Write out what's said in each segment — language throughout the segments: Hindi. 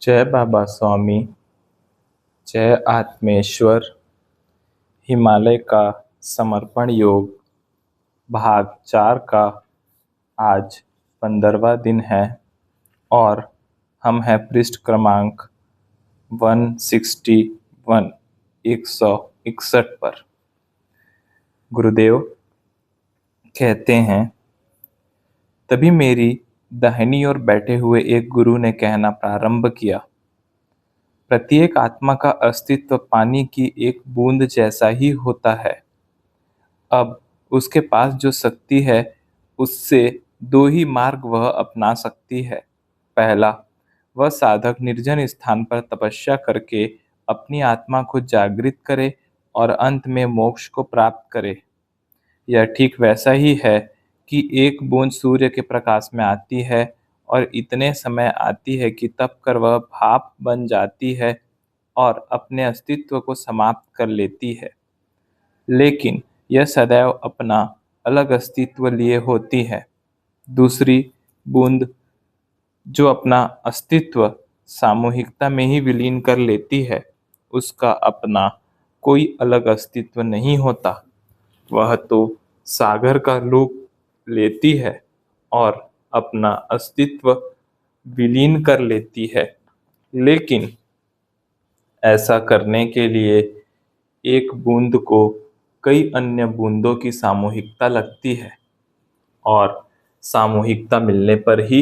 जय बाबा स्वामी, जय आत्मेश्वर। हिमालय का समर्पण योग भाग 4 का आज 15वां दिन है और हम हैं पृष्ठ क्रमांक 161 161 पर। गुरुदेव कहते हैं, तभी मेरी दाहिनी ओर बैठे हुए एक गुरु ने कहना प्रारंभ किया, प्रत्येक आत्मा का अस्तित्व पानी की एक बूंद जैसा ही होता है। अब उसके पास जो शक्ति है उससे दो ही मार्ग वह अपना सकती है। पहला, वह साधक निर्जन स्थान पर तपस्या करके अपनी आत्मा को जागृत करे और अंत में मोक्ष को प्राप्त करे। यह ठीक वैसा ही है कि एक बूंद सूर्य के प्रकाश में आती है और इतने समय आती है कि तप कर वह भाप बन जाती है और अपने अस्तित्व को समाप्त कर लेती है, लेकिन यह सदैव अपना अलग अस्तित्व लिए होती है। दूसरी बूंद जो अपना अस्तित्व सामूहिकता में ही विलीन कर लेती है, उसका अपना कोई अलग अस्तित्व नहीं होता। वह तो सागर का रूप लेती है और अपना अस्तित्व विलीन कर लेती है, लेकिन ऐसा करने के लिए एक बूंद को कई अन्य बूंदों की सामूहिकता लगती है और सामूहिकता मिलने पर ही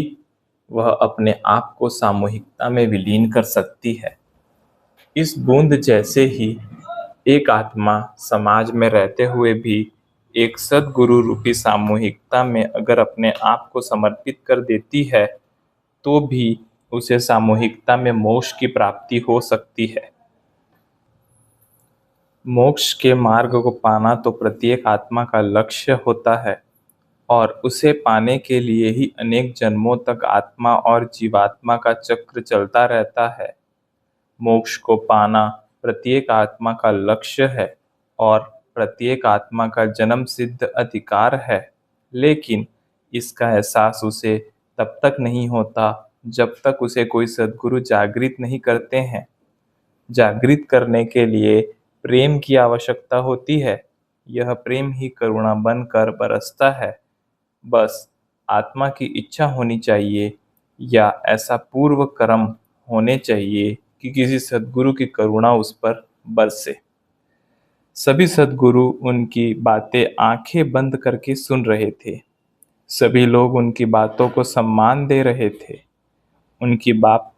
वह अपने आप को सामूहिकता में विलीन कर सकती है। इस बूंद जैसे ही एक आत्मा समाज में रहते हुए भी एक सद्गुरु रूपी सामूहिकता में अगर अपने आप को समर्पित कर देती है तो भी उसे सामूहिकता में मोक्ष की प्राप्ति हो सकती है। मोक्ष के मार्ग को पाना तो प्रत्येक आत्मा का लक्ष्य होता है और उसे पाने के लिए ही अनेक जन्मों तक आत्मा और जीवात्मा का चक्र चलता रहता है। मोक्ष को पाना प्रत्येक आत्मा का लक्ष्य है और प्रत्येक आत्मा का जन्म सिद्ध अधिकार है, लेकिन इसका एहसास उसे तब तक नहीं होता जब तक उसे कोई सद्गुरु जागृत नहीं करते हैं। जागृत करने के लिए प्रेम की आवश्यकता होती है। यह प्रेम ही करुणा बनकर बरसता है। बस आत्मा की इच्छा होनी चाहिए या ऐसा पूर्व कर्म होने चाहिए कि किसी सद्गुरु की करुणा उस पर बरसे। सभी सद्गुरु उनकी बातें आंखें बंद करके सुन रहे थे। सभी लोग उनकी बातों को सम्मान दे रहे थे। उनकी बात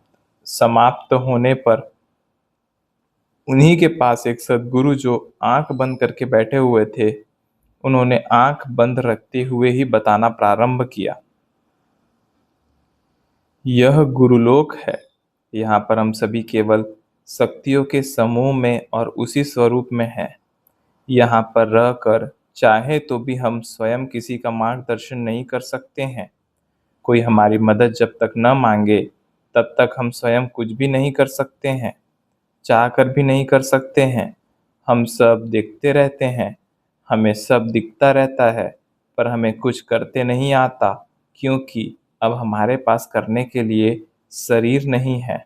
समाप्त होने पर उन्हीं के पास एक सद्गुरु जो आंख बंद करके बैठे हुए थे, उन्होंने आंख बंद रखते हुए ही बताना प्रारंभ किया, यह गुरुलोक है। यहाँ पर हम सभी केवल शक्तियों के समूह में और उसी स्वरूप में हैं। यहाँ पर रहकर चाहे तो भी हम स्वयं किसी का मार्गदर्शन नहीं कर सकते हैं। कोई हमारी मदद जब तक न मांगे तब तक हम स्वयं कुछ भी नहीं कर सकते हैं, चाह कर भी नहीं कर सकते हैं। हम सब देखते रहते हैं, हमें सब दिखता रहता है, पर हमें कुछ करते नहीं आता, क्योंकि अब हमारे पास करने के लिए शरीर नहीं है।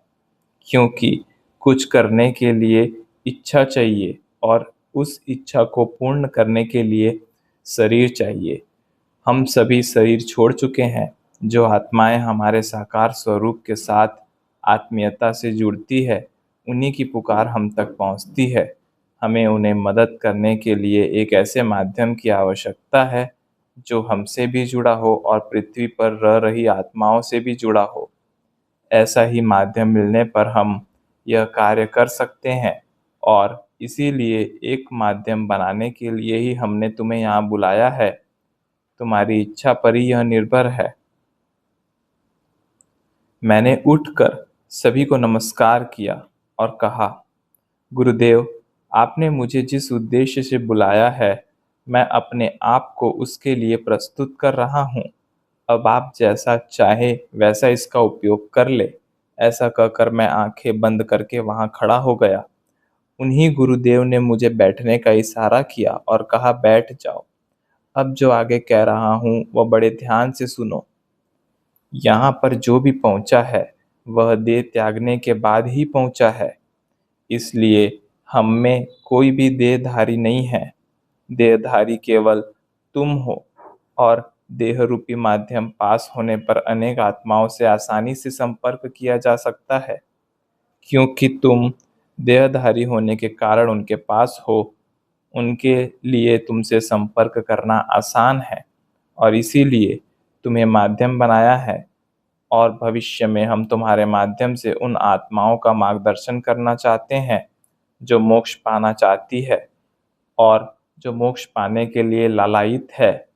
क्योंकि कुछ करने के लिए इच्छा चाहिए और उस इच्छा को पूर्ण करने के लिए शरीर चाहिए। हम सभी शरीर छोड़ चुके हैं। जो आत्माएं हमारे साकार स्वरूप के साथ आत्मीयता से जुड़ती है, उन्हीं की पुकार हम तक पहुंचती है। हमें उन्हें मदद करने के लिए एक ऐसे माध्यम की आवश्यकता है जो हमसे भी जुड़ा हो और पृथ्वी पर रह रही आत्माओं से भी जुड़ा हो। ऐसा ही माध्यम मिलने पर हम यह कार्य कर सकते हैं और इसीलिए एक माध्यम बनाने के लिए ही हमने तुम्हें यहाँ बुलाया है। तुम्हारी इच्छा पर ही यह निर्भर है। मैंने उठकर सभी को नमस्कार किया और कहा, गुरुदेव, आपने मुझे जिस उद्देश्य से बुलाया है, मैं अपने आप को उसके लिए प्रस्तुत कर रहा हूँ। अब आप जैसा चाहे वैसा इसका उपयोग कर ले। ऐसा कहकर मैं आंखें बंद करके वहां खड़ा हो गया। उन्हीं गुरुदेव ने मुझे बैठने का इशारा किया और कहा, बैठ जाओ। अब जो आगे कह रहा हूँ वह बड़े ध्यान से सुनो। यहाँ पर जो भी पहुंचा है वह देह त्यागने के बाद ही पहुंचा है। इसलिए हम में कोई भी देहधारी नहीं है। देहधारी केवल तुम हो, और देह रूपी माध्यम पास होने पर अनेक आत्माओं से आसानी से संपर्क किया जा सकता है। क्योंकि तुम देहधारी होने के कारण उनके पास हो, उनके लिए तुमसे संपर्क करना आसान है, और इसीलिए तुम्हें माध्यम बनाया है। और भविष्य में हम तुम्हारे माध्यम से उन आत्माओं का मार्गदर्शन करना चाहते हैं जो मोक्ष पाना चाहती है, और जो मोक्ष पाने के लिए लालायित है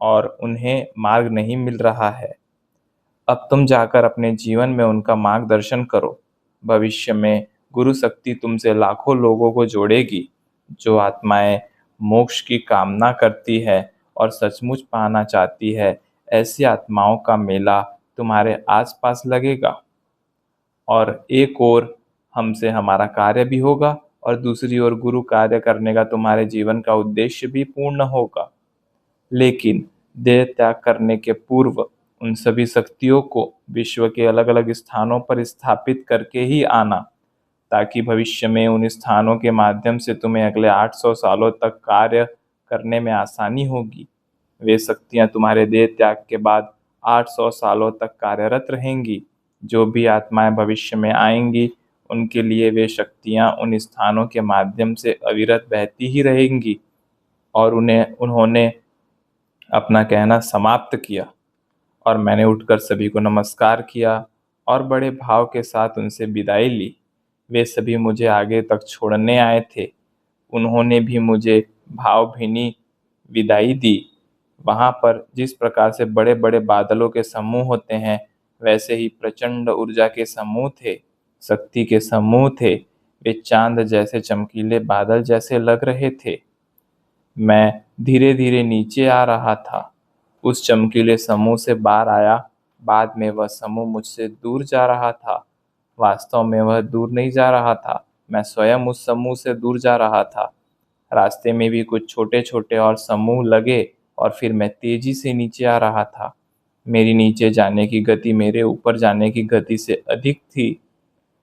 और उन्हें मार्ग नहीं मिल रहा है। अब तुम जाकर अपने जीवन में उनका मार्गदर्शन करो। भविष्य में गुरु शक्ति तुमसे लाखों लोगों को जोड़ेगी। जो आत्माएं मोक्ष की कामना करती है और सचमुच पाना चाहती है, ऐसी आत्माओं का मेला तुम्हारे आसपास लगेगा। और एक ओर हमसे हमारा कार्य भी होगा, और दूसरी ओर गुरु कार्य करने का तुम्हारे जीवन का उद्देश्य भी पूर्ण होगा। लेकिन देह त्याग करने के पूर्व उन सभी शक्तियों को विश्व के अलग अलग स्थानों पर स्थापित करके ही आना, ताकि भविष्य में उन स्थानों के माध्यम से तुम्हें अगले 800 सालों तक कार्य करने में आसानी होगी। वे शक्तियां तुम्हारे देह त्याग के बाद 800 सालों तक कार्यरत रहेंगी। जो भी आत्माएं भविष्य में आएंगी, उनके लिए वे शक्तियां उन स्थानों के माध्यम से अविरत बहती ही रहेंगी। और उन्होंने अपना कहना समाप्त किया, और मैंने उठकर सभी को नमस्कार किया और बड़े भाव के साथ उनसे विदाई ली। वे सभी मुझे आगे तक छोड़ने आए थे। उन्होंने भी मुझे भावभीनी विदाई दी। वहां पर जिस प्रकार से बड़े बड़े बादलों के समूह होते हैं, वैसे ही प्रचंड ऊर्जा के समूह थे, शक्ति के समूह थे। वे चांद जैसे चमकीले बादल जैसे लग रहे थे। मैं धीरे धीरे नीचे आ रहा था। उस चमकीले समूह से बाहर आया। बाद में वह समूह मुझसे दूर जा रहा था। वास्तव में वह दूर नहीं जा रहा था, मैं स्वयं उस समूह से दूर जा रहा था। रास्ते में भी कुछ छोटे छोटे और समूह लगे, और फिर मैं तेजी से नीचे आ रहा था। मेरी नीचे जाने की गति मेरे ऊपर जाने की गति से अधिक थी।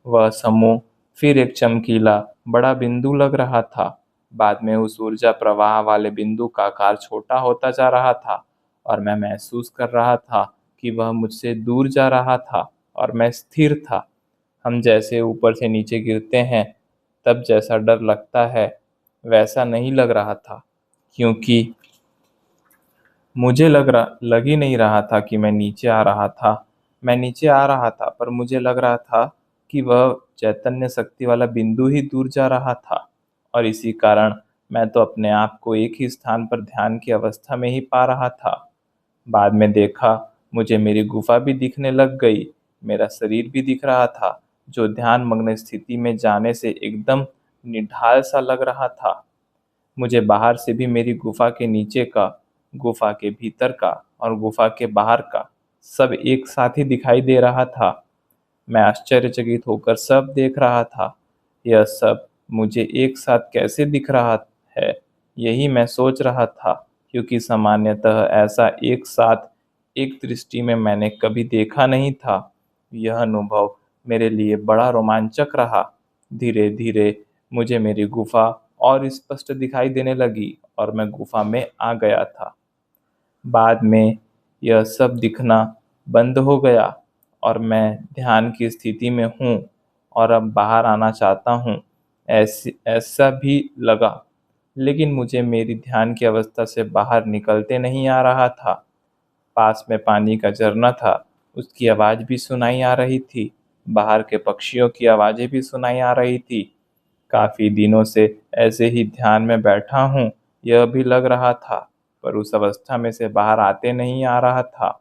वह समूह फिर एक चमकीला बड़ा बिंदु लग रहा था। बाद में उस ऊर्जा प्रवाह वाले बिंदु का आकार छोटा होता जा रहा था, और मैं महसूस कर रहा था कि वह मुझसे दूर जा रहा था, और मैं स्थिर था। हम जैसे ऊपर से नीचे गिरते हैं तब जैसा डर लगता है, वैसा नहीं लग रहा था। क्योंकि मुझे लग ही नहीं रहा था कि मैं नीचे आ रहा था। मैं नीचे आ रहा था, पर मुझे लग रहा था कि वह चैतन्य शक्ति वाला बिंदु ही दूर जा रहा था। और इसी कारण मैं तो अपने आप को एक ही स्थान पर ध्यान की अवस्था में ही पा रहा था। बाद में देखा, मुझे मेरी गुफा भी दिखने लग गई। मेरा शरीर भी दिख रहा था, जो ध्यान मग्न स्थिति में जाने से एकदम निढाल सा लग रहा था। मुझे बाहर से भी मेरी गुफा के नीचे का, गुफा के भीतर का और गुफा के बाहर का सब एक साथ ही दिखाई दे रहा था। मैं आश्चर्यचकित होकर सब देख रहा था। यह सब मुझे एक साथ कैसे दिख रहा है, यही मैं सोच रहा था, क्योंकि सामान्यतः ऐसा एक साथ एक दृष्टि में मैंने कभी देखा नहीं था। यह अनुभव मेरे लिए बड़ा रोमांचक रहा। धीरे धीरे मुझे मेरी गुफा और स्पष्ट दिखाई देने लगी, और मैं गुफा में आ गया था। बाद में यह सब दिखना बंद हो गया, और मैं ध्यान की स्थिति में हूँ और अब बाहर आना चाहता हूँ, ऐसा भी लगा। लेकिन मुझे मेरी ध्यान की अवस्था से बाहर निकलते नहीं आ रहा था। पास में पानी का झरना था, उसकी आवाज़ भी सुनाई आ रही थी। बाहर के पक्षियों की आवाज़ें भी सुनाई आ रही थी। काफ़ी दिनों से ऐसे ही ध्यान में बैठा हूँ, यह भी लग रहा था, पर उस अवस्था में से बाहर आते नहीं आ रहा था।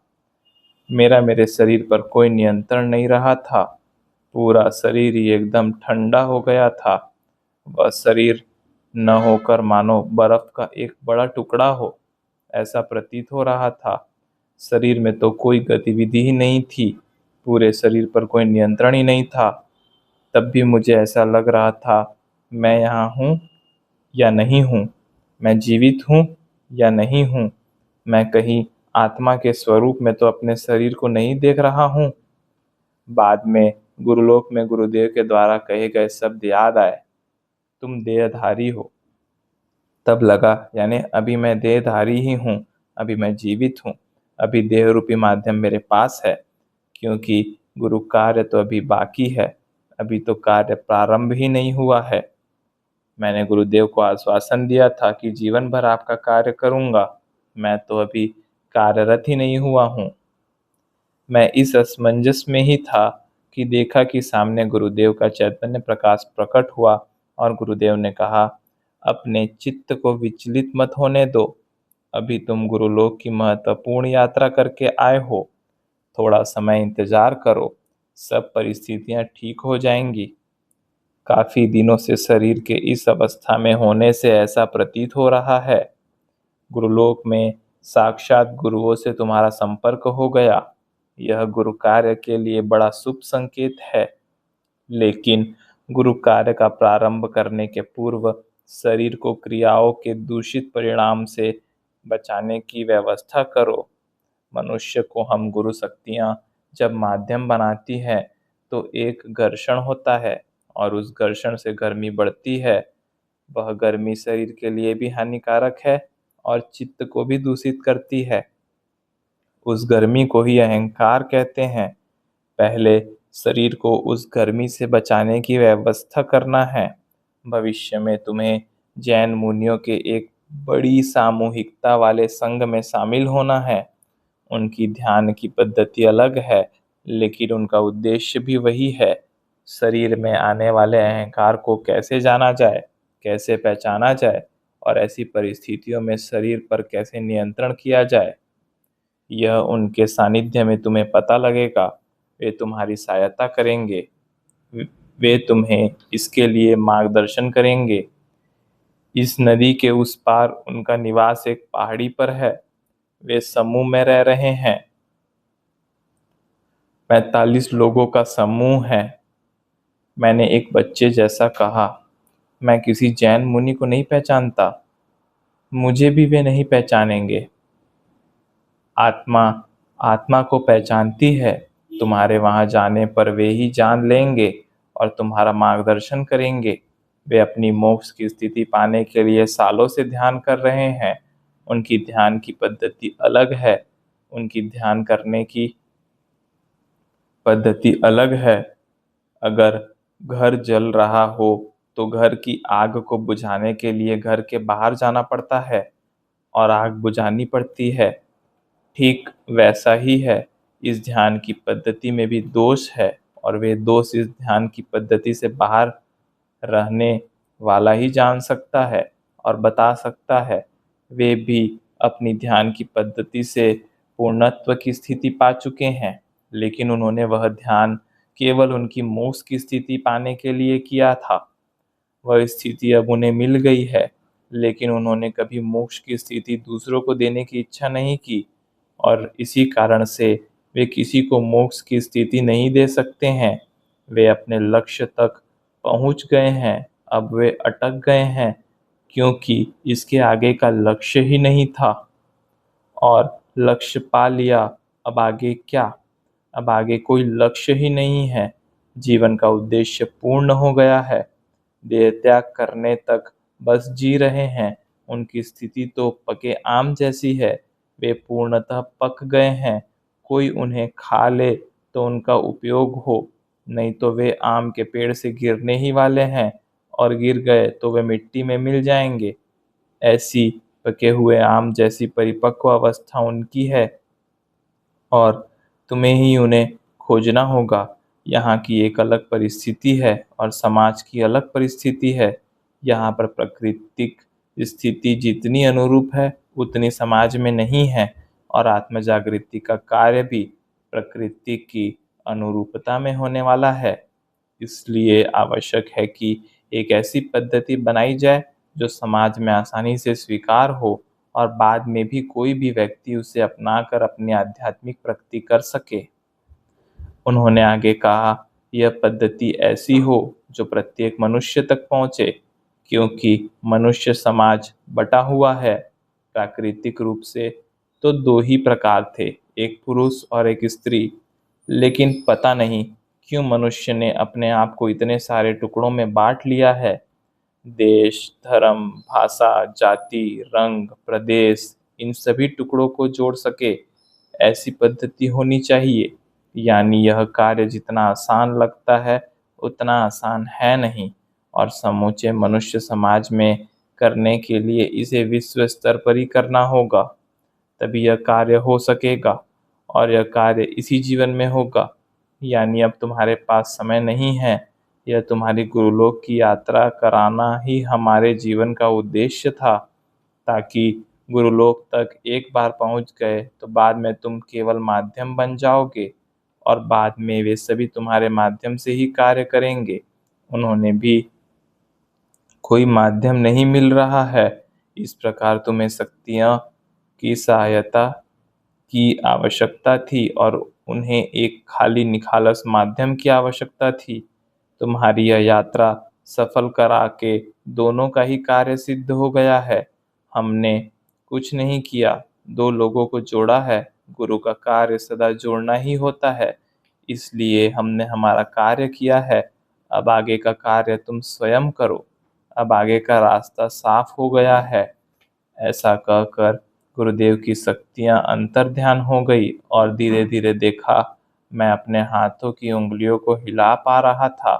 मेरे शरीर पर कोई नियंत्रण नहीं रहा था। पूरा शरीर ही एकदम ठंडा हो गया था। वह शरीर न होकर मानो बर्फ का एक बड़ा टुकड़ा हो, ऐसा प्रतीत हो रहा था। शरीर में तो कोई गतिविधि ही नहीं थी, पूरे शरीर पर कोई नियंत्रण ही नहीं था। तब भी मुझे ऐसा लग रहा था, मैं यहाँ हूँ या नहीं हूँ, मैं जीवित हूँ या नहीं हूँ, मैं कहीं आत्मा के स्वरूप में तो अपने शरीर को नहीं देख रहा हूँ। बाद में गुरुलोक में गुरुदेव के द्वारा कहे गए शब्द याद आए, तुम देहधारी हो। तब लगा यानी अभी मैं देहधारी ही हूँ, अभी मैं जीवित हूँ, अभी देह रूपी माध्यम मेरे पास है, क्योंकि गुरु कार्य तो अभी बाकी है, अभी तो कार्य प्रारंभ ही नहीं हुआ है। मैंने गुरुदेव को आश्वासन दिया था कि जीवन भर आपका कार्य करूंगा, मैं तो अभी कार्यरत ही नहीं हुआ हूँ। मैं इस असमंजस में ही था कि देखा कि सामने गुरुदेव का चैतन्य प्रकाश प्रकट हुआ और गुरुदेव ने कहा, अपने चित्त को विचलित मत होने दो, अभी तुम गुरुलोक की महत्वपूर्ण यात्रा करके आए हो, थोड़ा समय इंतजार करो, सब परिस्थितियां ठीक हो जाएंगी। काफी दिनों से शरीर के इस अवस्था में होने से ऐसा प्रतीत हो रहा है, गुरुलोक में साक्षात गुरुओं से तुम्हारा संपर्क हो गया। यह गुरु कार्य के लिए बड़ा शुभ संकेत है, लेकिन गुरु कार्य का प्रारंभ करने के पूर्व शरीर को क्रियाओं के दूषित परिणाम से बचाने की व्यवस्था करो। मनुष्य को हम गुरु शक्तियां जब माध्यम बनाती हैं तो एक घर्षण होता है और उस घर्षण से गर्मी बढ़ती है। वह गर्मी शरीर के लिए भी हानिकारक है और चित्त को भी दूषित करती है। उस गर्मी को ही अहंकार कहते हैं। पहले शरीर को उस गर्मी से बचाने की व्यवस्था करना है। भविष्य में तुम्हें जैन मुनियों के एक बड़ी सामूहिकता वाले संघ में शामिल होना है। उनकी ध्यान की पद्धति अलग है, लेकिन उनका उद्देश्य भी वही है। शरीर में आने वाले अहंकार को कैसे जाना जाए, कैसे पहचाना जाए और ऐसी परिस्थितियों में शरीर पर कैसे नियंत्रण किया जाए, यह उनके सानिध्य में तुम्हें पता लगेगा। वे तुम्हारी सहायता करेंगे, वे तुम्हें इसके लिए मार्गदर्शन करेंगे। इस नदी के उस पार उनका निवास एक पहाड़ी पर है। वे समूह में रह रहे हैं, 45 लोगों का समूह है। मैंने एक बच्चे जैसा कहा, मैं किसी जैन मुनि को नहीं पहचानता, मुझे भी वे नहीं पहचानेंगे। आत्मा आत्मा को पहचानती है। तुम्हारे वहां जाने पर वे ही जान लेंगे और तुम्हारा मार्गदर्शन करेंगे। वे अपनी मोक्ष की स्थिति पाने के लिए सालों से ध्यान कर रहे हैं। उनकी ध्यान की पद्धति अलग है। उनकी ध्यान करने की पद्धति अलग है। अगर घर जल रहा हो तो घर की आग को बुझाने के लिए घर के बाहर जाना पड़ता है और आग बुझानी पड़ती है। ठीक वैसा ही है, इस ध्यान की पद्धति में भी दोष है और वे दोष इस ध्यान की पद्धति से बाहर रहने वाला ही जान सकता है और बता सकता है। वे भी अपनी ध्यान की पद्धति से पूर्णत्व की स्थिति पा चुके हैं, लेकिन उन्होंने वह ध्यान केवल उनकी मोक्ष की स्थिति पाने के लिए किया था। वह स्थिति अब उन्हें मिल गई है, लेकिन उन्होंने कभी मोक्ष की स्थिति दूसरों को देने की इच्छा नहीं की और इसी कारण से वे किसी को मोक्ष की स्थिति नहीं दे सकते हैं। वे अपने लक्ष्य तक पहुंच गए हैं, अब वे अटक गए हैं क्योंकि इसके आगे का लक्ष्य ही नहीं था और लक्ष्य पा लिया। अब आगे क्या? अब आगे कोई लक्ष्य ही नहीं है। जीवन का उद्देश्य पूर्ण हो गया है। देह त्याग करने तक बस जी रहे हैं। उनकी स्थिति तो पके आम जैसी है। वे पूर्णतः पक गए हैं। कोई उन्हें खा ले तो उनका उपयोग हो, नहीं तो वे आम के पेड़ से गिरने ही वाले हैं और गिर गए तो वे मिट्टी में मिल जाएंगे। ऐसी पके हुए आम जैसी परिपक्व अवस्था उनकी है और तुम्हें ही उन्हें खोजना होगा। यहाँ की एक अलग परिस्थिति है और समाज की अलग परिस्थिति है। यहाँ पर प्राकृतिक स्थिति जितनी अनुरूप है उतनी समाज में नहीं है और आत्म जागृति का कार्य भी प्रकृति की अनुरूपता में होने वाला है। इसलिए आवश्यक है कि एक ऐसी पद्धति बनाई जाए जो समाज में आसानी से स्वीकार हो और बाद में भी कोई भी व्यक्ति उसे अपनाकर अपनी आध्यात्मिक प्रगति कर सके। उन्होंने आगे कहा, यह पद्धति ऐसी हो जो प्रत्येक मनुष्य तक पहुंचे, क्योंकि मनुष्य समाज बटा हुआ है। प्राकृतिक रूप से तो दो ही प्रकार थे, एक पुरुष और एक स्त्री। लेकिन पता नहीं क्यों मनुष्य ने अपने आप को इतने सारे टुकड़ों में बांट लिया है। देश, धर्म, भाषा, जाति, रंग, प्रदेश, इन सभी टुकड़ों को जोड़ सके ऐसी पद्धति होनी चाहिए। यानी यह कार्य जितना आसान लगता है उतना आसान है नहीं, और समूचे मनुष्य समाज में करने के लिए इसे विश्व स्तर पर ही करना होगा। तभी यह कार्य हो सकेगा, और यह कार्य इसी जीवन में होगा। यानी अब तुम्हारे पास समय नहीं है। यह तुम्हारी गुरुलोक की यात्रा कराना ही हमारे जीवन का उद्देश्य था, ताकि गुरुलोक तक एक बार पहुंच गए तो बाद में तुम केवल माध्यम बन जाओगे, और बाद में वे सभी तुम्हारे माध्यम से ही कार्य करेंगे। उन्होंने भी कोई माध्यम नहीं मिल रहा है। इस प्रकार तुम्हें शक्तियाँ की सहायता की आवश्यकता थी, और उन्हें एक खाली निखालस माध्यम की आवश्यकता थी। तुम्हारी यह यात्रा सफल करा के दोनों का ही कार्य सिद्ध हो गया है। हमने कुछ नहीं किया, दो लोगों को जोड़ा है। गुरु का कार्य सदा जोड़ना ही होता है, इसलिए हमने हमारा कार्य किया है। अब आगे का कार्य तुम स्वयं करो। अब आगे का रास्ता साफ हो गया है। ऐसा कहकर गुरुदेव की शक्तियां अंतर्ध्यान हो गई, और धीरे धीरे देखा मैं अपने हाथों की उंगलियों को हिला पा रहा था।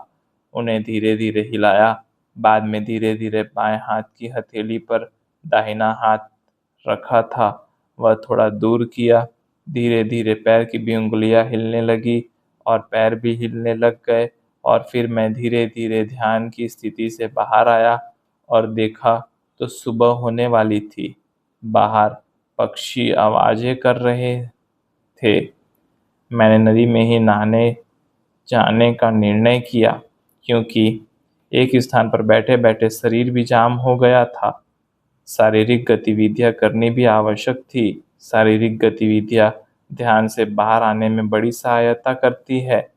उन्हें धीरे धीरे हिलाया, बाद में धीरे धीरे बाएं हाथ की हथेली पर दाहिना हाथ रखा था, वह थोड़ा दूर किया। धीरे धीरे पैर की भी उंगलियां हिलने लगी, और पैर भी हिलने लग गए। और फिर मैं धीरे धीरे ध्यान की स्थिति से बाहर आया और देखा तो सुबह होने वाली थी। बाहर पक्षी आवाजें कर रहे थे। मैंने नदी में ही नहाने जाने का निर्णय किया, क्योंकि एक स्थान पर बैठे बैठे शरीर भी जाम हो गया था। शारीरिक गतिविधियां करनी भी आवश्यक थी। शारीरिक गतिविधियां ध्यान से बाहर आने में बड़ी सहायता करती है।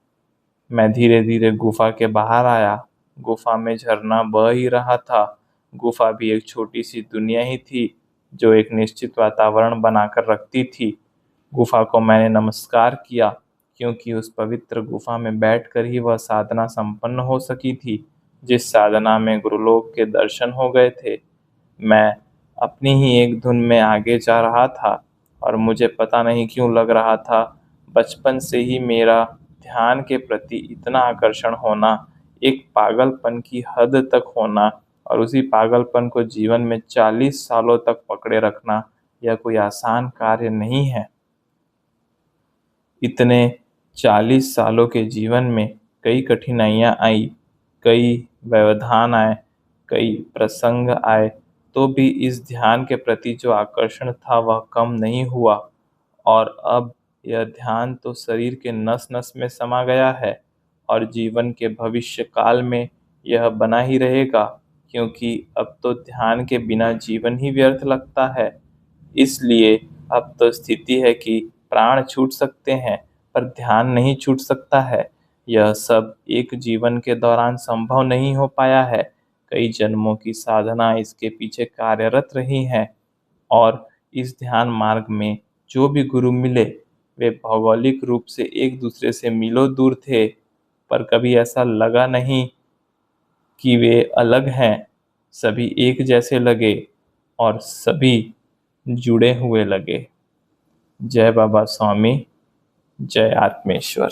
मैं धीरे धीरे गुफा के बाहर आया। गुफा में झरना बह ही रहा था। गुफा भी एक छोटी सी दुनिया ही थी, जो एक निश्चित वातावरण बनाकर रखती थी। गुफा को मैंने नमस्कार किया, क्योंकि उस पवित्र गुफा में बैठकर ही वह साधना संपन्न हो सकी थी, जिस साधना में गुरुलोक के दर्शन हो गए थे। मैं अपनी ही एक धुन में आगे जा रहा था, और मुझे पता नहीं क्यों लग रहा था, बचपन से ही मेरा ध्यान के प्रति इतना आकर्षण होना, एक पागलपन की हद तक होना, और उसी पागलपन को जीवन में 40 सालों तक पकड़े रखना, यह कोई आसान कार्य नहीं है। इतने 40 सालों के जीवन में कई कठिनाइयां आई, कई व्यवधान आए, कई प्रसंग आए, तो भी इस ध्यान के प्रति जो आकर्षण था वह कम नहीं हुआ। और अब यह ध्यान तो शरीर के नस नस में समा गया है, और जीवन के भविष्य काल में यह बना ही रहेगा, क्योंकि अब तो ध्यान के बिना जीवन ही व्यर्थ लगता है। इसलिए अब तो स्थिति है कि प्राण छूट सकते हैं, पर ध्यान नहीं छूट सकता है। यह सब एक जीवन के दौरान संभव नहीं हो पाया है। कई जन्मों की साधना इसके पीछे कार्यरत रही है, और इस ध्यान मार्ग में जो भी गुरु मिले, वे भौगोलिक रूप से एक दूसरे से मीलों दूर थे, पर कभी ऐसा लगा नहीं कि वे अलग हैं। सभी एक जैसे लगे, और सभी जुड़े हुए लगे। जय बाबा स्वामी, जय आत्मेश्वर।